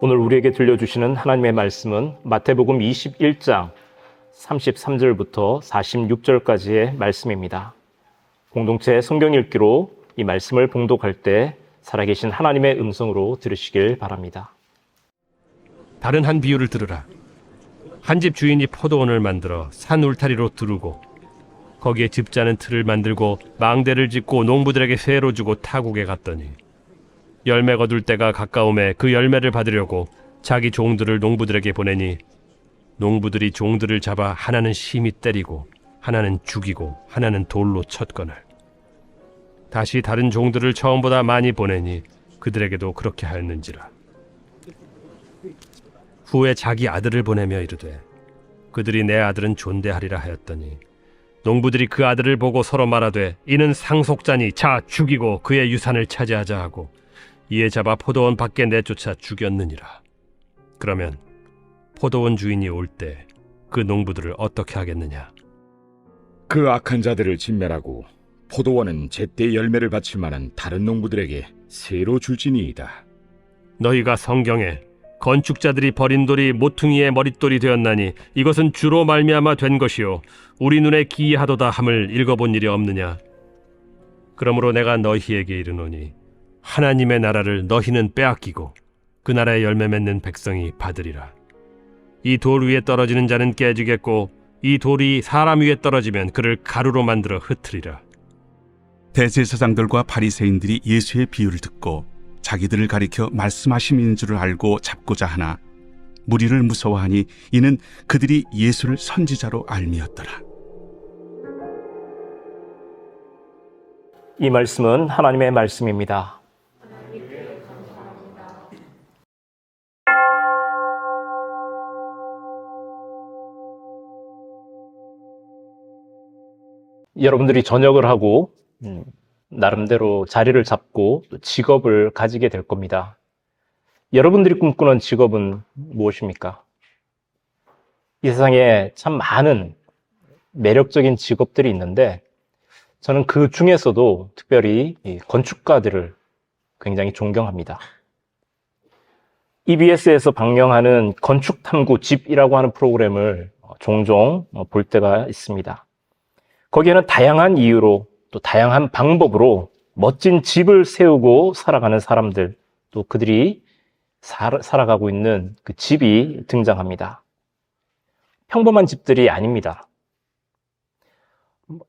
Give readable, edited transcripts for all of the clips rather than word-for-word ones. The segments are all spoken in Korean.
오늘 우리에게 들려주시는 하나님의 말씀은 마태복음 21장 33절부터 46절까지의 말씀입니다. 공동체 성경 읽기로 이 말씀을 봉독할 때 살아계신 하나님의 음성으로 들으시길 바랍니다. 다른 한 비유를 들으라. 한 집 주인이 포도원을 만들어 산 울타리로 두르고 거기에 즙자는 틀을 만들고 망대를 짓고 농부들에게 세로 주고 타국에 갔더니 열매 거둘 때가 가까움에 그 열매를 받으려고 자기 종들을 농부들에게 보내니 농부들이 종들을 잡아 하나는 심히 때리고 하나는 죽이고 하나는 돌로 쳤거늘 다시 다른 종들을 처음보다 많이 보내니 그들에게도 그렇게 하였는지라. 후에 자기 아들을 보내며 이르되 그들이 내 아들은 존대하리라 하였더니 농부들이 그 아들을 보고 서로 말하되 이는 상속자니 자 죽이고 그의 유산을 차지하자 하고 이에 잡아 포도원 밖에 내쫓아 죽였느니라. 그러면 포도원 주인이 올 때 그 농부들을 어떻게 하겠느냐? 그 악한 자들을 진멸하고 포도원은 제때 열매를 바칠 만한 다른 농부들에게 새로 줄지니이다. 너희가 성경에 건축자들이 버린 돌이 모퉁이의 머릿돌이 되었나니 이것은 주로 말미암아 된 것이요 우리 눈에 기이하도다 함을 읽어본 일이 없느냐? 그러므로 내가 너희에게 이르노니 하나님의 나라를 너희는 빼앗기고 그 나라의 열매 맺는 백성이 받으리라. 이 돌 위에 떨어지는 자는 깨지겠고 이 돌이 사람 위에 떨어지면 그를 가루로 만들어 흩으리라. 대제사장들과 바리새인들이 예수의 비유를 듣고 자기들을 가리켜 말씀하심인 줄을 알고 잡고자 하나 무리를 무서워하니 이는 그들이 예수를 선지자로 알미었더라. 이 말씀은 하나님의 말씀입니다. 여러분들이 전역을 하고 나름대로 자리를 잡고 직업을 가지게 될 겁니다. 여러분들이 꿈꾸는 직업은 무엇입니까? 이 세상에 참 많은 매력적인 직업들이 있는데 저는 그 중에서도 특별히 건축가들을 굉장히 존경합니다. EBS에서 방영하는 건축탐구 집이라고 하는 프로그램을 종종 볼 때가 있습니다. 거기에는 다양한 이유로 또 다양한 방법으로 멋진 집을 세우고 살아가는 사람들, 또 그들이 살아가고 있는 그 집이 등장합니다. 평범한 집들이 아닙니다.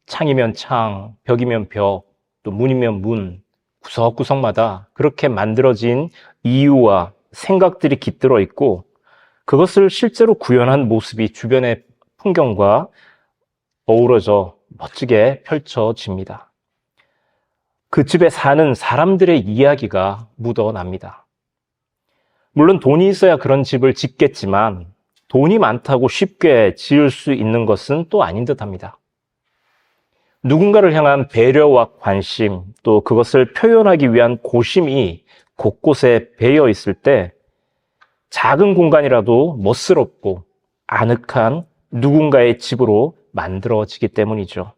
창이면 창, 벽이면 벽, 또 문이면 문, 구석구석마다 그렇게 만들어진 이유와 생각들이 깃들어 있고 그것을 실제로 구현한 모습이 주변의 풍경과 어우러져 멋지게 펼쳐집니다. 그 집에 사는 사람들의 이야기가 묻어납니다. 물론 돈이 있어야 그런 집을 짓겠지만 돈이 많다고 쉽게 지을 수 있는 것은 또 아닌 듯합니다. 누군가를 향한 배려와 관심, 또 그것을 표현하기 위한 고심이 곳곳에 배어 있을 때 작은 공간이라도 멋스럽고 아늑한 누군가의 집으로 만들어지기 때문이죠.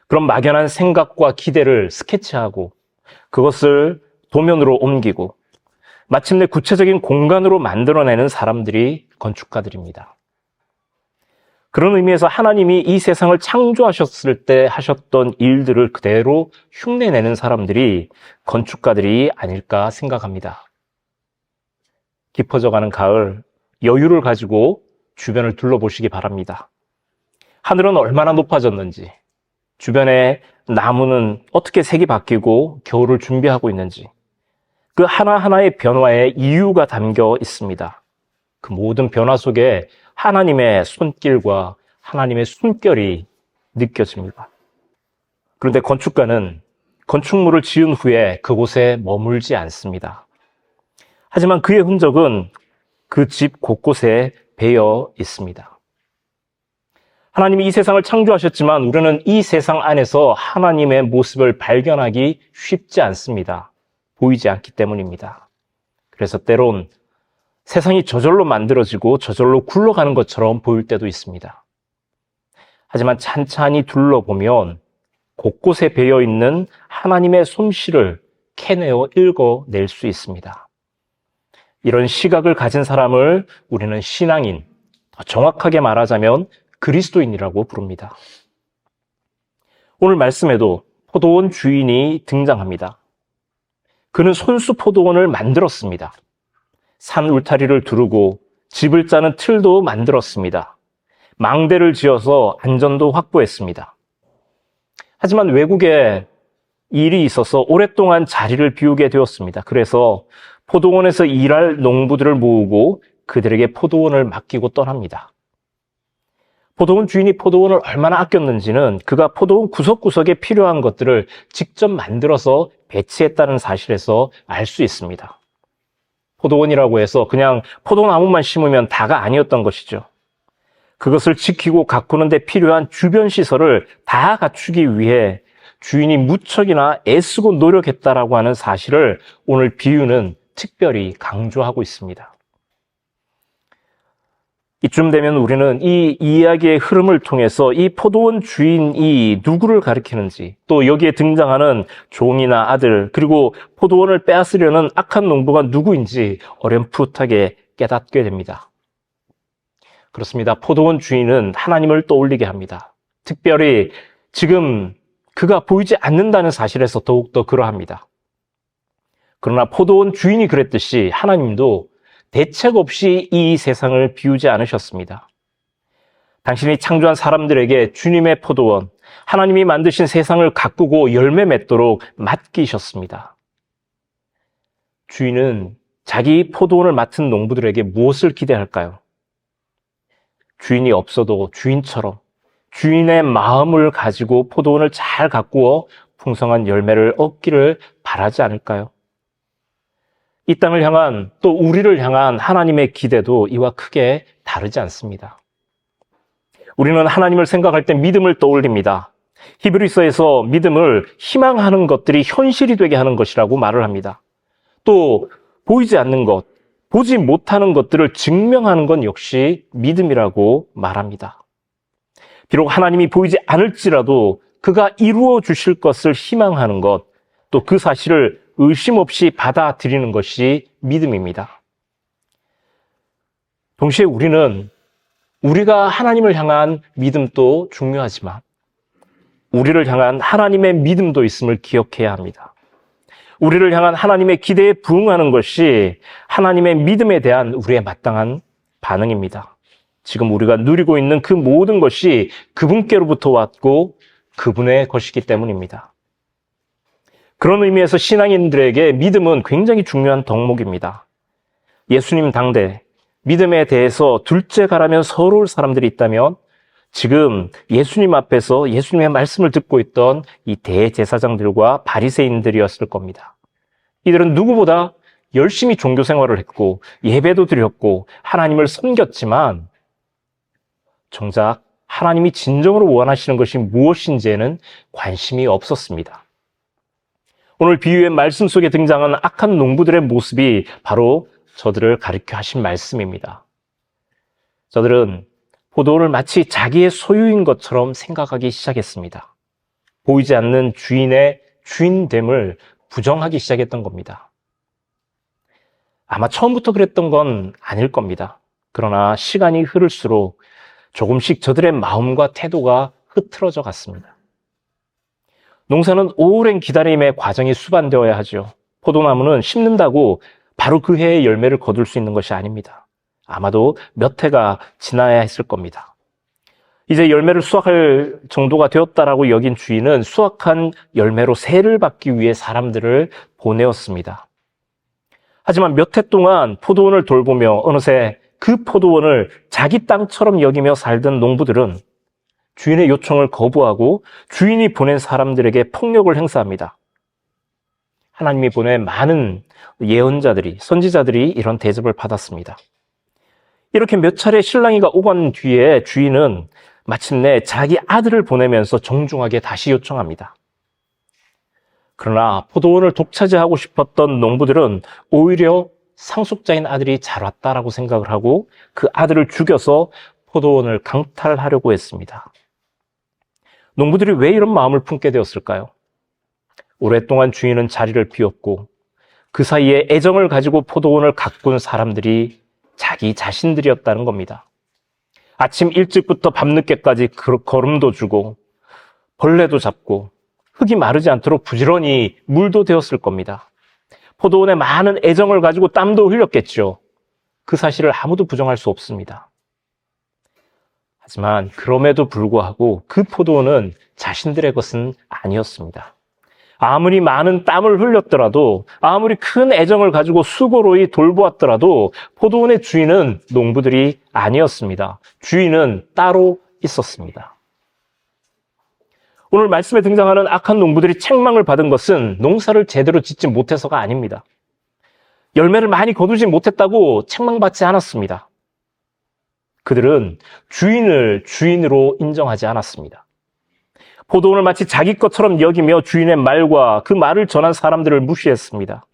그럼 막연한 생각과 기대를 스케치하고 그것을 도면으로 옮기고 마침내 구체적인 공간으로 만들어내는 사람들이 건축가들입니다. 그런 의미에서 하나님이 이 세상을 창조하셨을 때 하셨던 일들을 그대로 흉내내는 사람들이 건축가들이 아닐까 생각합니다. 깊어져가는 가을, 여유를 가지고 주변을 둘러보시기 바랍니다. 하늘은 얼마나 높아졌는지, 주변의 나무는 어떻게 색이 바뀌고 겨울을 준비하고 있는지, 그 하나하나의 변화에 이유가 담겨 있습니다. 그 모든 변화 속에 하나님의 손길과 하나님의 숨결이 느껴집니다. 그런데 건축가는 건축물을 지은 후에 그곳에 머물지 않습니다. 하지만 그의 흔적은 그 집 곳곳에 배어 있습니다. 하나님이 이 세상을 창조하셨지만 우리는 이 세상 안에서 하나님의 모습을 발견하기 쉽지 않습니다. 보이지 않기 때문입니다. 그래서 때론 세상이 저절로 만들어지고 저절로 굴러가는 것처럼 보일 때도 있습니다. 하지만 찬찬히 둘러보면 곳곳에 배어 있는 하나님의 솜씨를 캐내어 읽어낼 수 있습니다. 이런 시각을 가진 사람을 우리는 신앙인, 더 정확하게 말하자면 그리스도인이라고 부릅니다. 오늘 말씀에도 포도원 주인이 등장합니다. 그는 손수 포도원을 만들었습니다. 산 울타리를 두르고 집을 짜는 틀도 만들었습니다. 망대를 지어서 안전도 확보했습니다. 하지만 외국에 일이 있어서 오랫동안 자리를 비우게 되었습니다. 그래서 포도원에서 일할 농부들을 모으고 그들에게 포도원을 맡기고 떠납니다. 포도원 주인이 포도원을 얼마나 아꼈는지는 그가 포도원 구석구석에 필요한 것들을 직접 만들어서 배치했다는 사실에서 알 수 있습니다. 포도원이라고 해서 그냥 포도나무만 심으면 다가 아니었던 것이죠. 그것을 지키고 가꾸는 데 필요한 주변 시설을 다 갖추기 위해 주인이 무척이나 애쓰고 노력했다라고 하는 사실을 오늘 비유는 특별히 강조하고 있습니다. 이쯤 되면 우리는 이 이야기의 흐름을 통해서 이 포도원 주인이 누구를 가리키는지, 또 여기에 등장하는 종이나 아들, 그리고 포도원을 빼앗으려는 악한 농부가 누구인지 어렴풋하게 깨닫게 됩니다. 그렇습니다. 포도원 주인은 하나님을 떠올리게 합니다. 특별히 지금 그가 보이지 않는다는 사실에서 더욱더 그러합니다. 그러나 포도원 주인이 그랬듯이 하나님도 대책 없이 이 세상을 비우지 않으셨습니다. 당신이 창조한 사람들에게 주님의 포도원, 하나님이 만드신 세상을 가꾸고 열매 맺도록 맡기셨습니다. 주인은 자기 포도원을 맡은 농부들에게 무엇을 기대할까요? 주인이 없어도 주인처럼 주인의 마음을 가지고 포도원을 잘 가꾸어 풍성한 열매를 얻기를 바라지 않을까요? 이 땅을 향한, 또 우리를 향한 하나님의 기대도 이와 크게 다르지 않습니다. 우리는 하나님을 생각할 때 믿음을 떠올립니다. 히브리서에서 믿음을 희망하는 것들이 현실이 되게 하는 것이라고 말을 합니다. 또 보이지 않는 것, 보지 못하는 것들을 증명하는 건 역시 믿음이라고 말합니다. 비록 하나님이 보이지 않을지라도 그가 이루어 주실 것을 희망하는 것, 또 그 사실을 의심 없이 받아들이는 것이 믿음입니다. 동시에 우리가 하나님을 향한 믿음도 중요하지만 우리를 향한 하나님의 믿음도 있음을 기억해야 합니다. 우리를 향한 하나님의 기대에 부응하는 것이 하나님의 믿음에 대한 우리의 마땅한 반응입니다. 지금 우리가 누리고 있는 그 모든 것이 그분께로부터 왔고 그분의 것이기 때문입니다. 그런 의미에서 신앙인들에게 믿음은 굉장히 중요한 덕목입니다. 예수님 당대 믿음에 대해서 둘째가라면 서러울 사람들이 있다면 지금 예수님 앞에서 예수님의 말씀을 듣고 있던 이 대제사장들과 바리새인들이었을 겁니다. 이들은 누구보다 열심히 종교 생활을 했고 예배도 드렸고 하나님을 섬겼지만 정작 하나님이 진정으로 원하시는 것이 무엇인지에는 관심이 없었습니다. 오늘 비유의 말씀 속에 등장한 악한 농부들의 모습이 바로 저들을 가리켜 하신 말씀입니다. 저들은 포도원을 마치 자기의 소유인 것처럼 생각하기 시작했습니다. 보이지 않는 주인의 주인됨을 부정하기 시작했던 겁니다. 아마 처음부터 그랬던 건 아닐 겁니다. 그러나 시간이 흐를수록 조금씩 저들의 마음과 태도가 흐트러져 갔습니다. 농사는 오랜 기다림의 과정이 수반되어야 하죠. 포도나무는 심는다고 바로 그 해의 열매를 거둘 수 있는 것이 아닙니다. 아마도 몇 해가 지나야 했을 겁니다. 이제 열매를 수확할 정도가 되었다라고 여긴 주인은 수확한 열매로 세를 받기 위해 사람들을 보내었습니다. 하지만 몇 해 동안 포도원을 돌보며 어느새 그 포도원을 자기 땅처럼 여기며 살던 농부들은 주인의 요청을 거부하고 주인이 보낸 사람들에게 폭력을 행사합니다. 하나님이 보낸 많은 예언자들이, 선지자들이 이런 대접을 받았습니다. 이렇게 몇 차례 실랑이가 오간 뒤에 주인은 마침내 자기 아들을 보내면서 정중하게 다시 요청합니다. 그러나 포도원을 독차지하고 싶었던 농부들은 오히려 상속자인 아들이 잘 왔다라고 생각을 하고 그 아들을 죽여서 포도원을 강탈하려고 했습니다. 농부들이 왜 이런 마음을 품게 되었을까요? 오랫동안 주인은 자리를 비웠고 그 사이에 애정을 가지고 포도원을 가꾼 사람들이 자기 자신들이었다는 겁니다. 아침 일찍부터 밤늦게까지 거름도 주고 벌레도 잡고 흙이 마르지 않도록 부지런히 물도 되었을 겁니다. 포도원에 많은 애정을 가지고 땀도 흘렸겠죠. 그 사실을 아무도 부정할 수 없습니다. 하지만 그럼에도 불구하고 그 포도원은 자신들의 것은 아니었습니다. 아무리 많은 땀을 흘렸더라도, 아무리 큰 애정을 가지고 수고로이 돌보았더라도 포도원의 주인은 농부들이 아니었습니다. 주인은 따로 있었습니다. 오늘 말씀에 등장하는 악한 농부들이 책망을 받은 것은 농사를 제대로 짓지 못해서가 아닙니다. 열매를 많이 거두지 못했다고 책망받지 않았습니다. 그들은 주인을 주인으로 인정하지 않았습니다. 포도원을 마치 자기 것처럼 여기며 주인의 말과 그 말을 전한 사람들을 무시했습니다.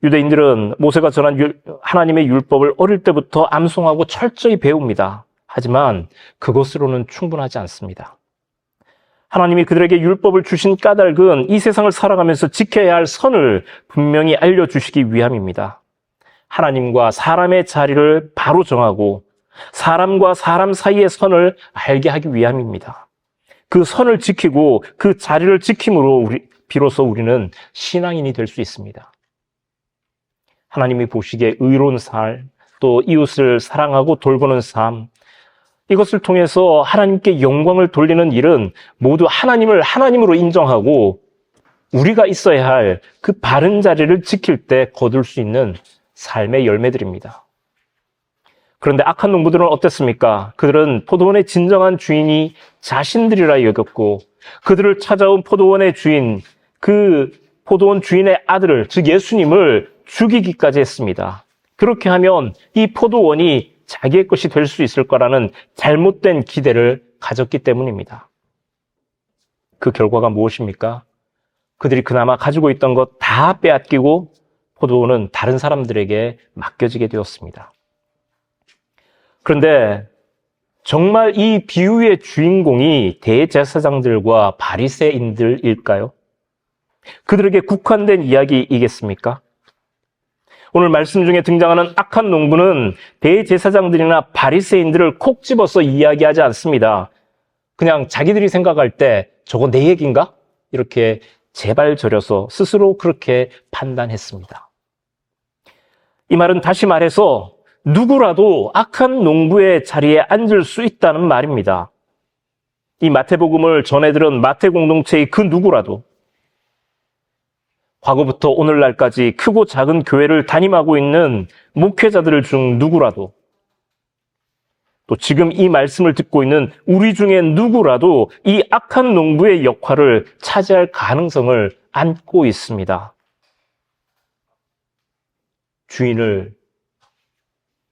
유대인들은 모세가 전한 하나님의 율법을 어릴 때부터 암송하고 철저히 배웁니다. 하지만 그것으로는 충분하지 않습니다. 하나님이 그들에게 율법을 주신 까닭은 이 세상을 살아가면서 지켜야 할 선을 분명히 알려주시기 위함입니다. 하나님과 사람의 자리를 바로 정하고 사람과 사람 사이의 선을 알게 하기 위함입니다. 그 선을 지키고 그 자리를 지킴으로 비로소 우리는 신앙인이 될 수 있습니다. 하나님이 보시기에 의로운 삶, 또 이웃을 사랑하고 돌보는 삶, 이것을 통해서 하나님께 영광을 돌리는 일은 모두 하나님을 하나님으로 인정하고 우리가 있어야 할 그 바른 자리를 지킬 때 거둘 수 있는 삶의 열매들입니다. 그런데 악한 농부들은 어땠습니까? 그들은 포도원의 진정한 주인이 자신들이라 여겼고 그들을 찾아온 포도원의 주인, 그 포도원 주인의 아들을, 즉 예수님을 죽이기까지 했습니다. 그렇게 하면 이 포도원이 자기의 것이 될 수 있을 거라는 잘못된 기대를 가졌기 때문입니다. 그 결과가 무엇입니까? 그들이 그나마 가지고 있던 것 다 빼앗기고 포도원은 다른 사람들에게 맡겨지게 되었습니다. 그런데 정말 이 비유의 주인공이 대제사장들과 바리새인들일까요? 그들에게 국한된 이야기이겠습니까? 오늘 말씀 중에 등장하는 악한 농부는 대제사장들이나 바리새인들을 콕 집어서 이야기하지 않습니다. 그냥 자기들이 생각할 때 저거 내 얘기인가? 이렇게 제발저려서 스스로 그렇게 판단했습니다. 이 말은 다시 말해서 누구라도 악한 농부의 자리에 앉을 수 있다는 말입니다. 이 마태복음을 전해들은 마태 공동체의 그 누구라도 과거부터 오늘날까지 크고 작은 교회를 담임하고 있는 목회자들 중 누구라도 또 지금 이 말씀을 듣고 있는 우리 중에 누구라도 이 악한 농부의 역할을 차지할 가능성을 안고 있습니다. 주인을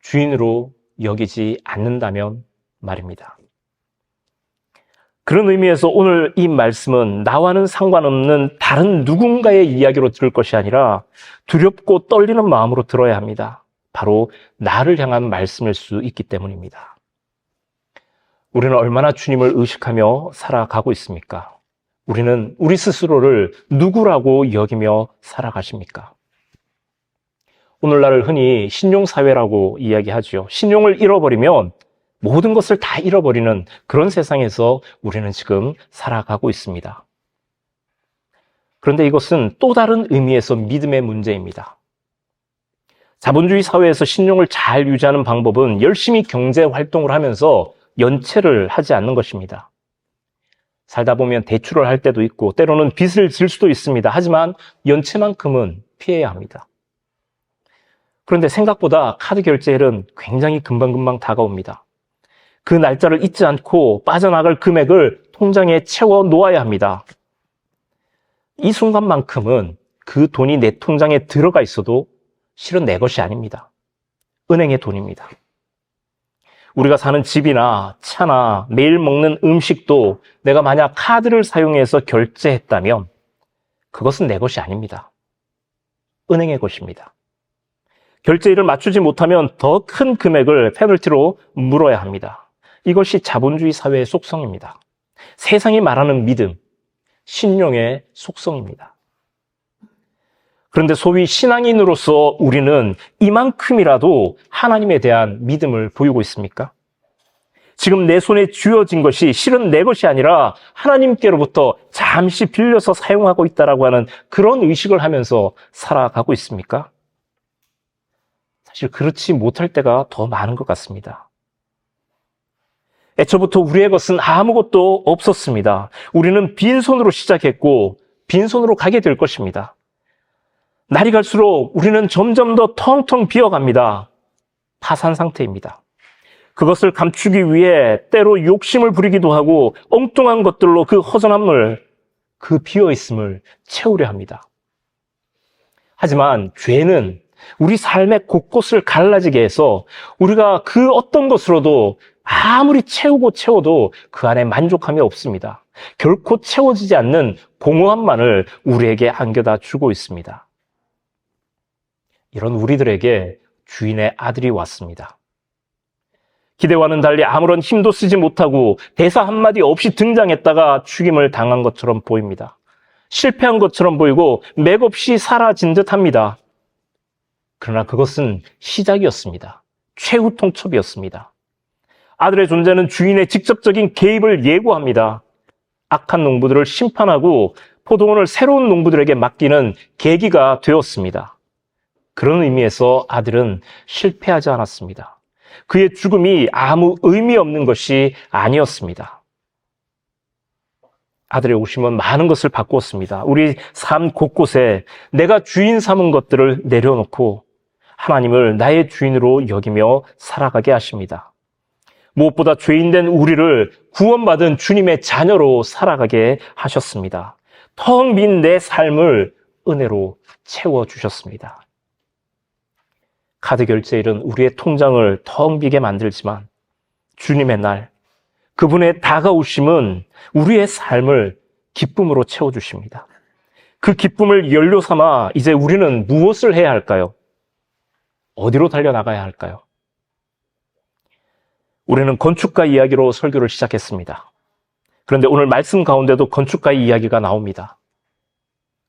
주인으로 여기지 않는다면 말입니다. 그런 의미에서 오늘 이 말씀은 나와는 상관없는 다른 누군가의 이야기로 들을 것이 아니라 두렵고 떨리는 마음으로 들어야 합니다. 바로 나를 향한 말씀일 수 있기 때문입니다. 우리는 얼마나 주님을 의식하며 살아가고 있습니까? 우리는 우리 스스로를 누구라고 여기며 살아가십니까? 오늘날을 흔히 신용사회라고 이야기하죠. 신용을 잃어버리면 모든 것을 다 잃어버리는 그런 세상에서 우리는 지금 살아가고 있습니다. 그런데 이것은 또 다른 의미에서 믿음의 문제입니다. 자본주의 사회에서 신용을 잘 유지하는 방법은 열심히 경제 활동을 하면서 연체를 하지 않는 것입니다. 살다 보면 대출을 할 때도 있고 때로는 빚을 질 수도 있습니다. 하지만 연체만큼은 피해야 합니다. 그런데 생각보다 카드 결제일은 굉장히 금방금방 다가옵니다. 그 날짜를 잊지 않고 빠져나갈 금액을 통장에 채워 놓아야 합니다. 이 순간만큼은 그 돈이 내 통장에 들어가 있어도 실은 내 것이 아닙니다. 은행의 돈입니다. 우리가 사는 집이나 차나 매일 먹는 음식도 내가 만약 카드를 사용해서 결제했다면 그것은 내 것이 아닙니다. 은행의 것입니다. 결제일을 맞추지 못하면 더 큰 금액을 페널티로 물어야 합니다. 이것이 자본주의 사회의 속성입니다. 세상이 말하는 믿음, 신용의 속성입니다. 그런데 소위 신앙인으로서 우리는 이만큼이라도 하나님에 대한 믿음을 보이고 있습니까? 지금 내 손에 쥐어진 것이 실은 내 것이 아니라 하나님께로부터 잠시 빌려서 사용하고 있다라고 하는 그런 의식을 하면서 살아가고 있습니까? 사실 그렇지 못할 때가 더 많은 것 같습니다. 애초부터 우리의 것은 아무것도 없었습니다. 우리는 빈손으로 시작했고 빈손으로 가게 될 것입니다. 날이 갈수록 우리는 점점 더 텅텅 비어갑니다. 파산 상태입니다. 그것을 감추기 위해 때로 욕심을 부리기도 하고 엉뚱한 것들로 그 허전함을, 그 비어있음을 채우려 합니다. 하지만 죄는 우리 삶의 곳곳을 갈라지게 해서 우리가 그 어떤 것으로도 아무리 채워도 그 안에 만족함이 없습니다. 결코 채워지지 않는 공허함만을 우리에게 안겨다 주고 있습니다. 이런 우리들에게 주인의 아들이 왔습니다. 기대와는 달리 아무런 힘도 쓰지 못하고 대사 한마디 없이 등장했다가 죽임을 당한 것처럼 보입니다. 실패한 것처럼 보이고 맥없이 사라진 듯합니다. 그러나 그것은 시작이었습니다. 최후 통첩이었습니다. 아들의 존재는 주인의 직접적인 개입을 예고합니다. 악한 농부들을 심판하고 포도원을 새로운 농부들에게 맡기는 계기가 되었습니다. 그런 의미에서 아들은 실패하지 않았습니다. 그의 죽음이 아무 의미 없는 것이 아니었습니다. 아들의 오심은 많은 것을 바꾸었습니다. 우리 삶 곳곳에 내가 주인 삼은 것들을 내려놓고 하나님을 나의 주인으로 여기며 살아가게 하십니다. 무엇보다 죄인된 우리를 구원받은 주님의 자녀로 살아가게 하셨습니다. 텅 빈 내 삶을 은혜로 채워주셨습니다. 카드 결제일은 우리의 통장을 텅 비게 만들지만 주님의 날, 그분의 다가오심은 우리의 삶을 기쁨으로 채워주십니다. 그 기쁨을 연료 삼아 이제 우리는 무엇을 해야 할까요? 어디로 달려나가야 할까요? 우리는 건축가 이야기로 설교를 시작했습니다. 그런데 오늘 말씀 가운데도 건축가의 이야기가 나옵니다.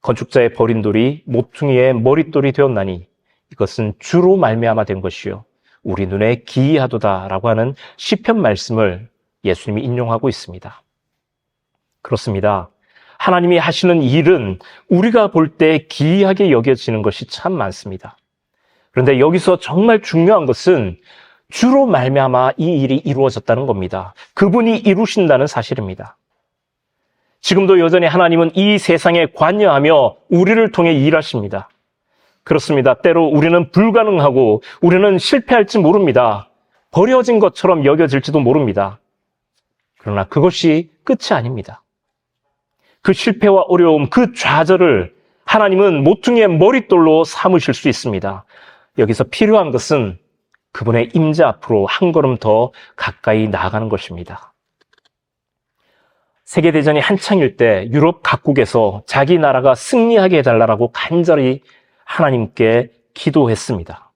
건축자의 버린 돌이 모퉁이의 머릿돌이 되었나니 이것은 주로 말미암아 된 것이요 우리 눈에 기이하도다라고 하는 시편 말씀을 예수님이 인용하고 있습니다. 그렇습니다. 하나님이 하시는 일은 우리가 볼 때 기이하게 여겨지는 것이 참 많습니다. 그런데 여기서 정말 중요한 것은 주로 말미암아 이 일이 이루어졌다는 겁니다. 그분이 이루신다는 사실입니다. 지금도 여전히 하나님은 이 세상에 관여하며 우리를 통해 일하십니다. 그렇습니다. 때로 우리는 불가능하고 우리는 실패할지 모릅니다. 버려진 것처럼 여겨질지도 모릅니다. 그러나 그것이 끝이 아닙니다. 그 실패와 어려움, 그 좌절을 하나님은 모퉁이의 머릿돌로 삼으실 수 있습니다. 여기서 필요한 것은 그분의 임재 앞으로 한 걸음 더 가까이 나아가는 것입니다. 세계대전이 한창일 때 유럽 각국에서 자기 나라가 승리하게 해달라고 간절히 하나님께 기도했습니다.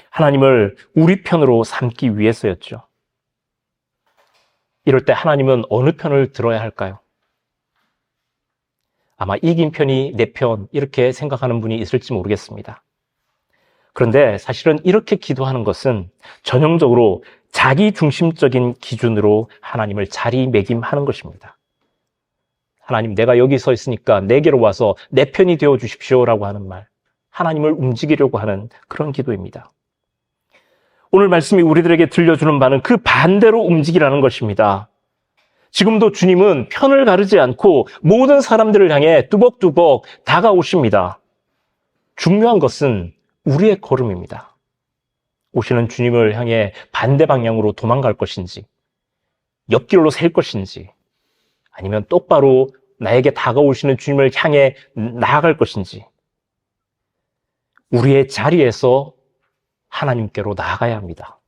하나님을 우리 편으로 삼기 위해서였죠. 이럴 때 하나님은 어느 편을 들어야 할까요? 아마 이긴 편이 내 편, 이렇게 생각하는 분이 있을지 모르겠습니다. 그런데 사실은 이렇게 기도하는 것은 전형적으로 자기 중심적인 기준으로 하나님을 자리매김하는 것입니다. 하나님, 내가 여기 서 있으니까 내게로 와서 내 편이 되어 주십시오라고 하는 말, 하나님을 움직이려고 하는 그런 기도입니다. 오늘 말씀이 우리들에게 들려주는 바는 그 반대로 움직이라는 것입니다. 지금도 주님은 편을 가르지 않고 모든 사람들을 향해 뚜벅뚜벅 다가오십니다. 중요한 것은 우리의 걸음입니다. 오시는 주님을 향해 반대 방향으로 도망갈 것인지, 옆길로 셀 것인지, 아니면 똑바로 나에게 다가오시는 주님을 향해 나아갈 것인지, 우리의 자리에서 하나님께로 나아가야 합니다.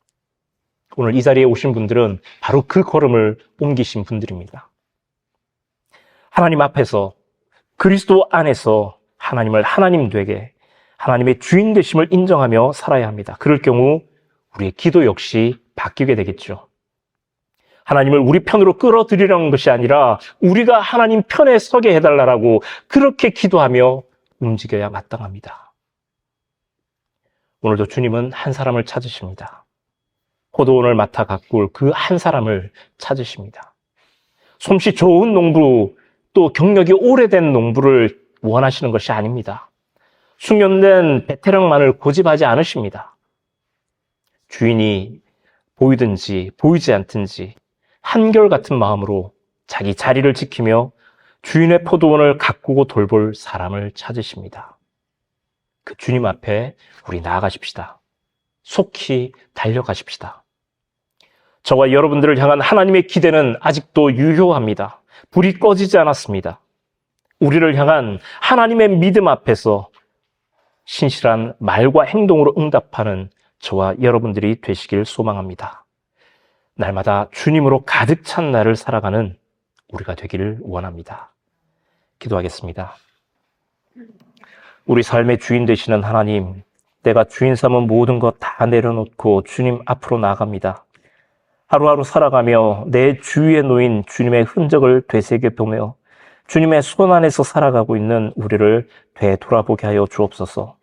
오늘 이 자리에 오신 분들은 바로 그 걸음을 옮기신 분들입니다. 하나님 앞에서, 그리스도 안에서 하나님을 하나님 되게, 하나님의 주인 되심을 인정하며 살아야 합니다. 그럴 경우 우리의 기도 역시 바뀌게 되겠죠. 하나님을 우리 편으로 끌어들이려는 것이 아니라 우리가 하나님 편에 서게 해달라고 그렇게 기도하며 움직여야 마땅합니다. 오늘도 주님은 한 사람을 찾으십니다. 포도원을 맡아 가꿀 그 한 사람을 찾으십니다. 솜씨 좋은 농부, 또 경력이 오래된 농부를 원하시는 것이 아닙니다. 숙련된 베테랑만을 고집하지 않으십니다. 주인이 보이든지 보이지 않든지 한결같은 마음으로 자기 자리를 지키며 주인의 포도원을 가꾸고 돌볼 사람을 찾으십니다. 그 주님 앞에 우리 나아가십시다. 속히 달려가십시다. 저와 여러분들을 향한 하나님의 기대는 아직도 유효합니다. 불이 꺼지지 않았습니다. 우리를 향한 하나님의 믿음 앞에서 신실한 말과 행동으로 응답하는 저와 여러분들이 되시길 소망합니다. 날마다 주님으로 가득 찬 날을 살아가는 우리가 되기를 원합니다. 기도하겠습니다. 우리 삶의 주인 되시는 하나님, 내가 주인 삼은 모든 것 다 내려놓고 주님 앞으로 나아갑니다. 하루하루 살아가며 내 주위에 놓인 주님의 흔적을 되새겨보며 주님의 손 안에서 살아가고 있는 우리를 되돌아보게 하여 주옵소서.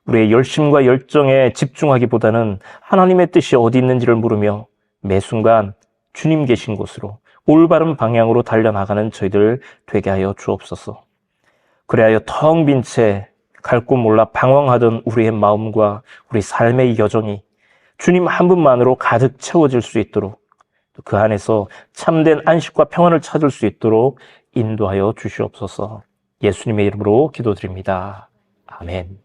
우리의 열심과 열정에 집중하기보다는 하나님의 뜻이 어디 있는지를 물으며 매 순간 주님 계신 곳으로 올바른 방향으로 달려나가는 저희들 되게 하여 주옵소서. 그래야 텅 빈 채 갈 곳 몰라 방황하던 우리의 마음과 우리 삶의 여정이 주님 한 분만으로 가득 채워질 수 있도록, 그 안에서 참된 안식과 평안을 찾을 수 있도록 인도하여 주시옵소서. 예수님의 이름으로 기도드립니다. 아멘.